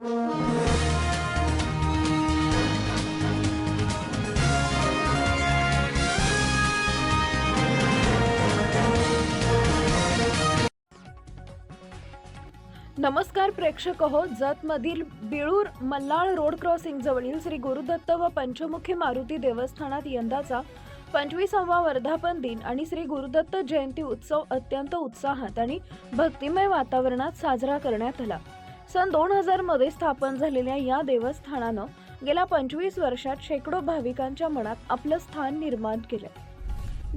नमस्कार प्रेक्षक हो, जतमधील बिळूर मल्हाळ रोड क्रॉसिंग जवळील श्री गुरुदत्त व पंचमुखी मारुती देवस्थानात यंदाचा 25वा वर्धापन दिन आणि श्री गुरुदत्त जयंती उत्सव अत्यंत उत्साहात आणि भक्तिमय वातावरणात साजरा करण्यात आला। सन 2000 मध्ये स्थापन झालेल्या या देवस्थानानं गेल्या 25 वर्षात शेकडो भाविकांच्या मनात आपलं स्थान निर्माण केले।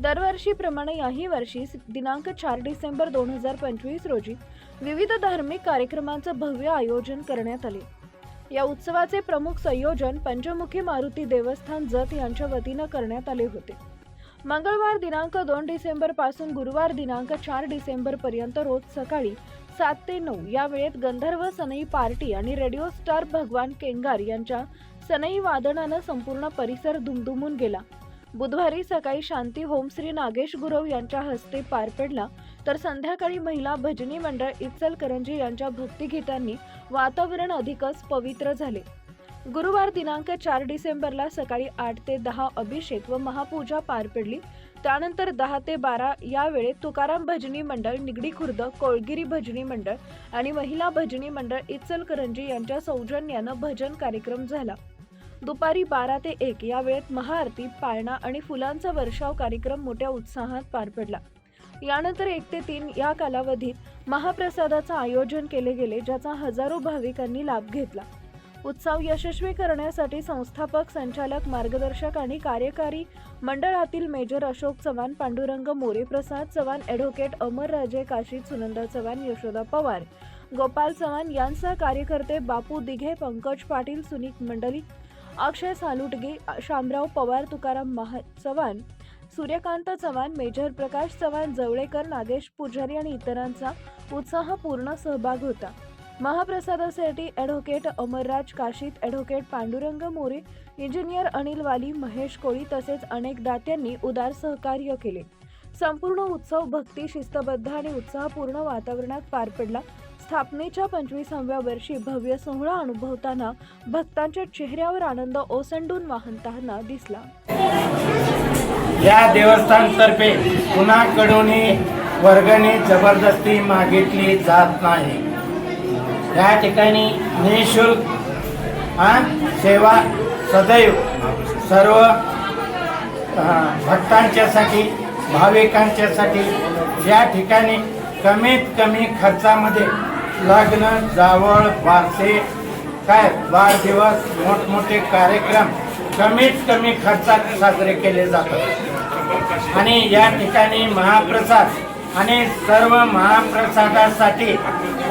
दरवर्षीप्रमाणे याही वर्षी दिनांक 4 डिसेंबर 2025 रोजी विविध धार्मिक कार्यक्रमांचं भव्य आयोजन करण्यात आले। या उत्सवाचे प्रमुख संयोजन पंचमुखी मारुती देवस्थान जत यांच्या वतीनं करण्यात आले होते। मंगळवार दिनांक 2 डिसेंबर पासून गुरुवार दिनांक 4 डिसेंबर पर्यंत रोज सकाळी 7 ते 9 या वेळेत गंधर्व सनई पार्टी आणि रेडिओ स्टार भगवान केंगार यांच्या सनई वादनानं संपूर्ण परिसर दुमदुमून गेला। बुधवारी सकाळी शांती होम श्री नागेश गुरव यांच्या हस्ते पार पडला, तर संध्याकाळी महिला भजनी मंडळ इचलकरंजी यांच्या भक्तिगीतांनी वातावरण अधिकच पवित्र झाले। गुरुवार दिनांक 4 डिसेंबरला सकाळी 8 ते 10 अभिषेक व महापूजा पार पडली। त्यानंतर 10 ते 12 या वेळेत तुकाराम भजनी मंडळ निगडी खुर्द, कोळगिरी भजनी मंडळ आणि महिला भजनी मंडळ इचलकरंजी यांच्या सौजन्यानं भजन कार्यक्रम झाला। दुपारी 12 ते 1 या वेळेत महाआरती, पाळणा आणि फुलांचा वर्षाव कार्यक्रम मोठ्या उत्साहात पार पडला। यानंतर 1 ते 3 या कालावधीत महाप्रसादाचं आयोजन केले गेले, ज्याचा हजारो भाविकांनी लाभ घेतला। उत्सव यशस्वी करण्यासाठी संस्थापक, संचालक, मार्गदर्शक आणि कार्यकारी मंडळातील मेजर अशोक चव्हाण, पांडुरंग मोरे, प्रसाद चव्हाण, ॲडव्होकेट अमर राजे काशीद, सुनंदा चव्हाण, यशोदा पवार, गोपाल चव्हाण यांचा कार्यकर्ते बापू दिघे, पंकज पाटील, सुनीत मंडली, अक्षय सालुटगे, शामराव पवार, तुकाराम चव्हाण, सूर्यकांत चव्हाण, मेजर प्रकाश चव्हाण, जवळेकर, नागेश पुजारी आणि इतरांचा उत्साहपूर्ण सहभाग होता। महाप्रसादासाठी advocate Amarraj Kashid, advocate Pandurang More, engineer Anil Wali, Mahesh कोळी तसेच अनेक दात्यांनी उदार सहकार्य केले। संपूर्ण उत्सव भक्ती, शिस्तबद्ध आणि उत्साहपूर्ण वातावरणात पार पडला। स्थापनेच्या 25व्या वर्षी भव्य सोहळा अनुभवताना भक्तांच्या चेहऱ्यावर आनंद ओसंडून वाहताना दिसला। या देवस्थानतर्फे कुणाकडून वर्गणी जबरदस्ती मागितली जात नाही। या ठिकाणी निःशुल्क सेवा सदैव सर्व भक्तांच्यासाठी, भाविकांच्यासाठी या ठिकाणी कमीत कमी खर्चामध्ये लग्न, जावळ, बारसे, वाढदिवस, मोठमोठे कार्यक्रम कमीत कमी खर्चात साजरे केले जातात। आणि या ठिकाणी महाप्रसाद आणि सर्व महाप्रसादासाठी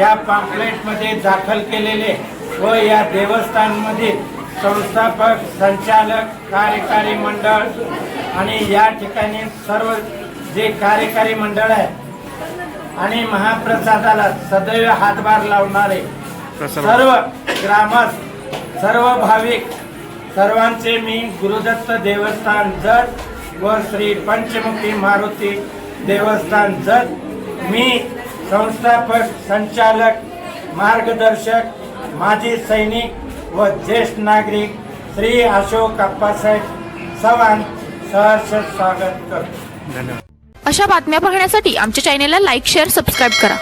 या पॅम्पलेटमध्ये दाखल केलेले व या देवस्थानमधील संस्थापक, संचालक, कार्यकारी मंडळ आणि या ठिकाणी सर्व जे कार्यकारी मंडळ आहे आणि महाप्रसादाला सदैव हातभार लावणारे सर्व ग्रामस्थ, सर्व भाविक सर्वांचे मी गुरुदत्त देवस्थान जत व श्री पंचमुखी मारुती देवस्थान जत, मी संस्थापक, संचालक, मार्गदर्शक, माजी सैनिक व ज्येष्ठ नागरिक श्री अशोक अप्पासाहेब चव्हाण सहर्ष स्वागत करतो। धन्यवाद। अशा बातम्या पाहण्यासाठी आमच्या चॅनेलला लाईक, शेअर, सबस्क्राईब करा।